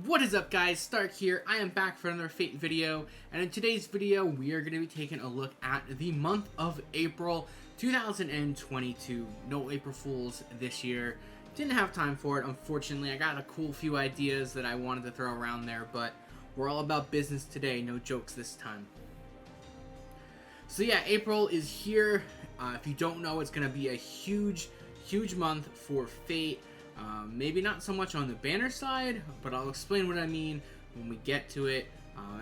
What is up, guys? Stark here. I am back for another Fate video, and in today's video we are going to be taking a look at the month of April 2022. No April Fools this year. Didn't have time for it, unfortunately. I got a cool few ideas that I wanted to throw around there, but we're all about business today. No jokes this time. So yeah, April is here. If you don't know, it's going to be a huge month for Fate. Maybe not so much on the banner side, but I'll explain what I mean when we get to it.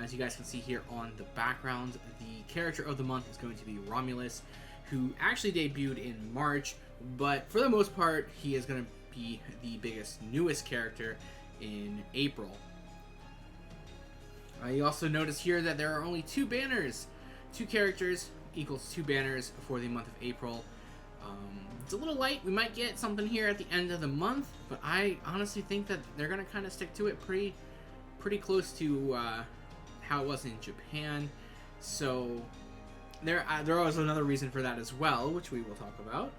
As you guys can see here on the background, the character of the month is going to be Romulus, who actually debuted in March, but for the most part, he is going to be the newest character in April. You also notice here that there are only two banners. Two characters equals two banners for the month of April. It's a little light. We might get something here at the end of the month, but I honestly think that they're going to kind of stick to it pretty close to how it was in Japan. So there was another reason for that as well, which we will talk about.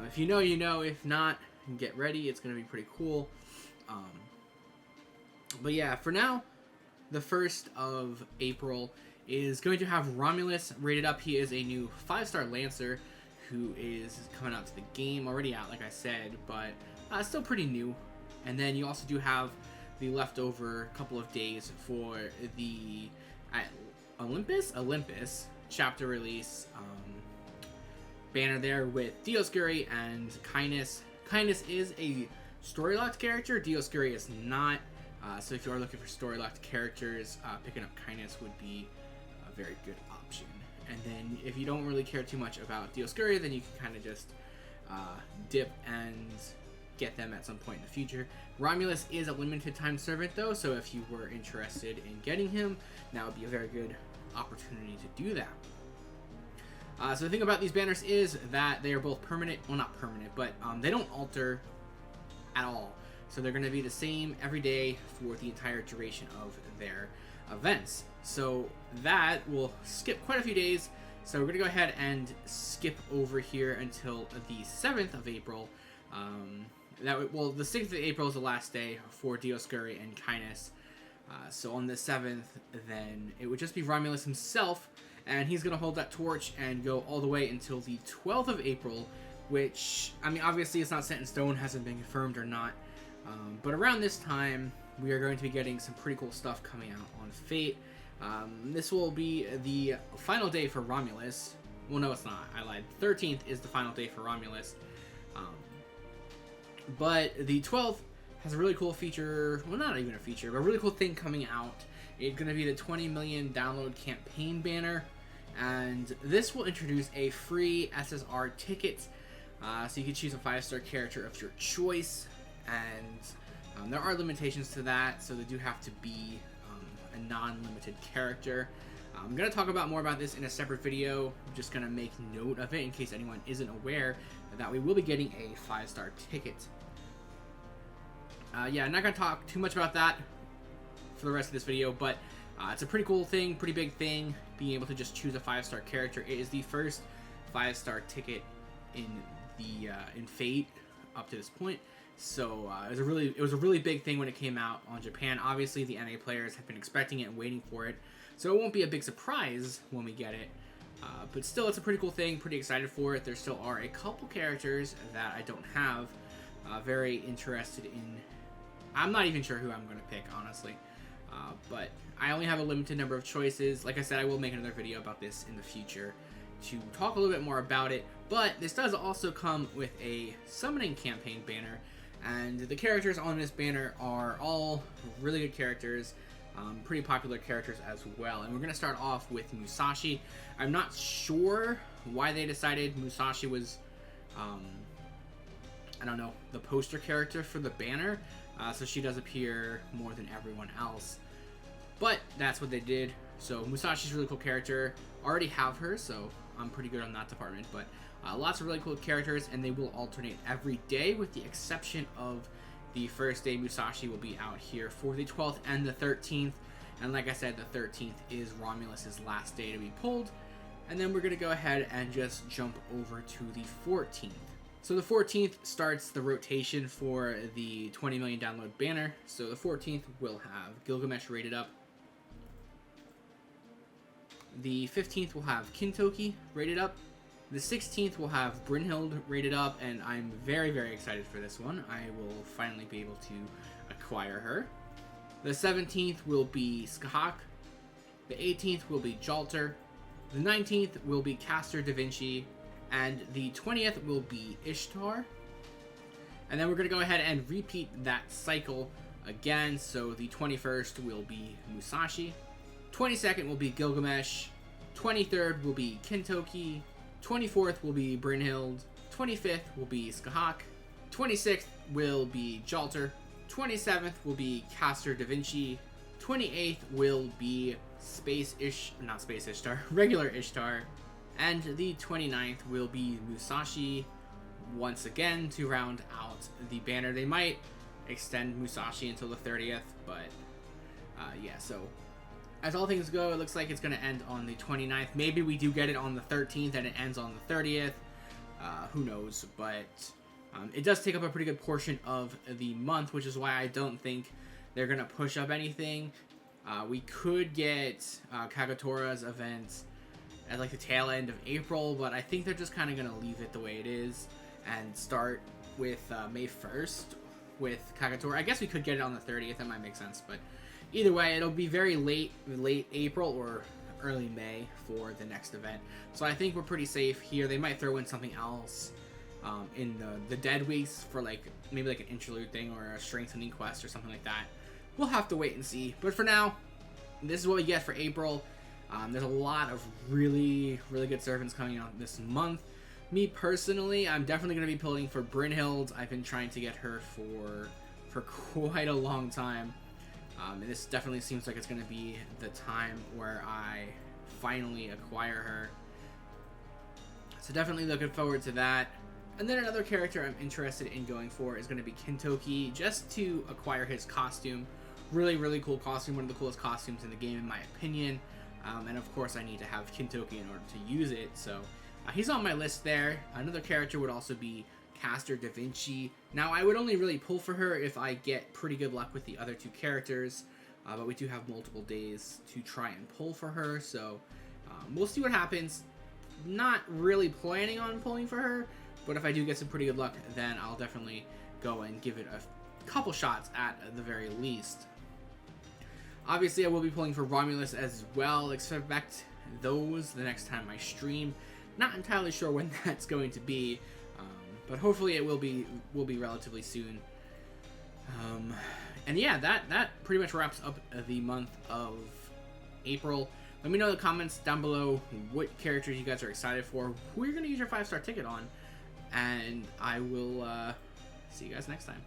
If you know, you know. If not, get ready. It's going to be pretty cool. But yeah, for now, the 1st of April is going to have Romulus rated up. He is a new 5-star Lancer who is coming out to the game, already out like I said, but still pretty new. And then you also do have the leftover couple of days for the Olympus chapter release banner there with Dioscuri and Kindness. Kindness is a story-locked character, Dioscuri is not, so if you are looking for story-locked characters, picking up Kindness would be a very good option. And then if you don't really care too much about Dioscuri, then you can kind of just dip and get them at some point in the future. Romulus is a limited time servant though, so if you were interested in getting him, that would be a very good opportunity to do that. So the thing about these banners is that they are both permanent, well not permanent, but they don't alter at all. So they're going to be the same every day for the entire duration of their events. So that will skip quite a few days. So we're going to go ahead and skip over here until the 7th of April. The 6th of April is the last day for Dioscuri and Kindness. So on the 7th, then it would just be Romulus himself, and he's going to hold that torch and go all the way until the 12th of April, which, I mean, obviously it's not set in stone, hasn't been confirmed or not. But around this time, we are going to be getting some pretty cool stuff coming out on Fate. This will be the final day for Romulus. Well, no, it's not. I lied. 13th is the final day for Romulus. But the 12th has a really cool feature. Well, not even a feature, but a really cool thing coming out. It's going to be the 20 million download campaign banner. And this will introduce a free SSR ticket. So you can choose a 5-star character of your choice. And there are limitations to that, so they do have to be a non-limited character. I'm going to talk about more about this in a separate video. I'm just going to make note of it in case anyone isn't aware that we will be getting a 5-star ticket. Yeah, I'm not going to talk too much about that for the rest of this video, but it's a pretty cool thing, pretty big thing, being able to just choose a 5-star character. It is the first 5-star ticket in Fate up to this point. So it was a really big thing when it came out on Japan. Obviously, the NA players have been expecting it and waiting for it, so it won't be a big surprise when we get it. But still, it's a pretty cool thing. Pretty excited for it. There still are a couple characters that I don't have. Very interested in. I'm not even sure who I'm going to pick, honestly. But I only have a limited number of choices. Like I said, I will make another video about this in the future to talk a little bit more about it. But this does also come with a summoning campaign banner. And the characters on this banner are all really good characters, pretty popular characters as well. And we're going to start off with Musashi. I'm not sure why they decided Musashi was, I don't know, the poster character for the banner. So she does appear more than everyone else. But that's what they did. So Musashi's a really cool character. Already have her, so I'm pretty good on that department. But lots of really cool characters, and they will alternate every day with the exception of the first day. Musashi will be out here for the 12th and the 13th. And like I said, the 13th is Romulus's last day to be pulled. And then we're going to go ahead and just jump over to the 14th. So the 14th starts the rotation for the 20 million download banner. So the 14th will have Gilgamesh rated up. The 15th will have Kintoki rated up. The 16th will have Brynhild rated up, and I'm very, very excited for this one. I will finally be able to acquire her. The 17th will be Skahak. The 18th will be Jalter. The 19th will be Caster Da Vinci. And the 20th will be Ishtar. And then we're going to go ahead and repeat that cycle again. So the 21st will be Musashi. 22nd will be Gilgamesh. 23rd will be Kintoki. 24th will be Brynhild. 25th will be Skahak. 26th will be Jalter. 27th will be Caster Da Vinci. 28th will be regular Ishtar. And the 29th will be Musashi once again to round out the banner. They might extend Musashi until the 30th, but yeah, so as all things go, it looks like it's going to end on the 29th. Maybe we do get it on the 13th and it ends on the 30th. Who knows, but it does take up a pretty good portion of the month, which is why I don't think they're going to push up anything. We could get Kagatora's event at like the tail end of April, but I think they're just kind of going to leave it the way it is and start with May 1st with Kagatora. I guess we could get it on the 30th, that might make sense, but either way, it'll be very late April or early May for the next event. So I think we're pretty safe here. They might throw in something else in the dead weeks for like maybe like an interlude thing or a strengthening quest or something like that. We'll have to wait and see. But for now, this is what we get for April. There's a lot of really, really good servants coming out this month. Me personally, I'm definitely going to be pulling for Brynhild. I've been trying to get her for quite a long time. And this definitely seems like it's going to be the time where I finally acquire her. So definitely looking forward to that. And then another character I'm interested in going for is going to be Kintoki, just to acquire his costume. Really, really cool costume. One of the coolest costumes in the game, in my opinion. And of course, I need to have Kintoki in order to use it. So he's on my list there. Another character would also be Caster Da Vinci. Now, I would only really pull for her if I get pretty good luck with the other two characters. But we do have multiple days to try and pull for her. So we'll see what happens. Not really planning on pulling for her. But if I do get some pretty good luck, then I'll definitely go and give it a couple shots at the very least. Obviously, I will be pulling for Romulus as well. Expect those the next time I stream. Not entirely sure when that's going to be, but hopefully it will be relatively soon. And yeah, that pretty much wraps up the month of April. Let me know in the comments down below what characters you guys are excited for, who you're going to use your 5-star ticket on, and I will see you guys next time.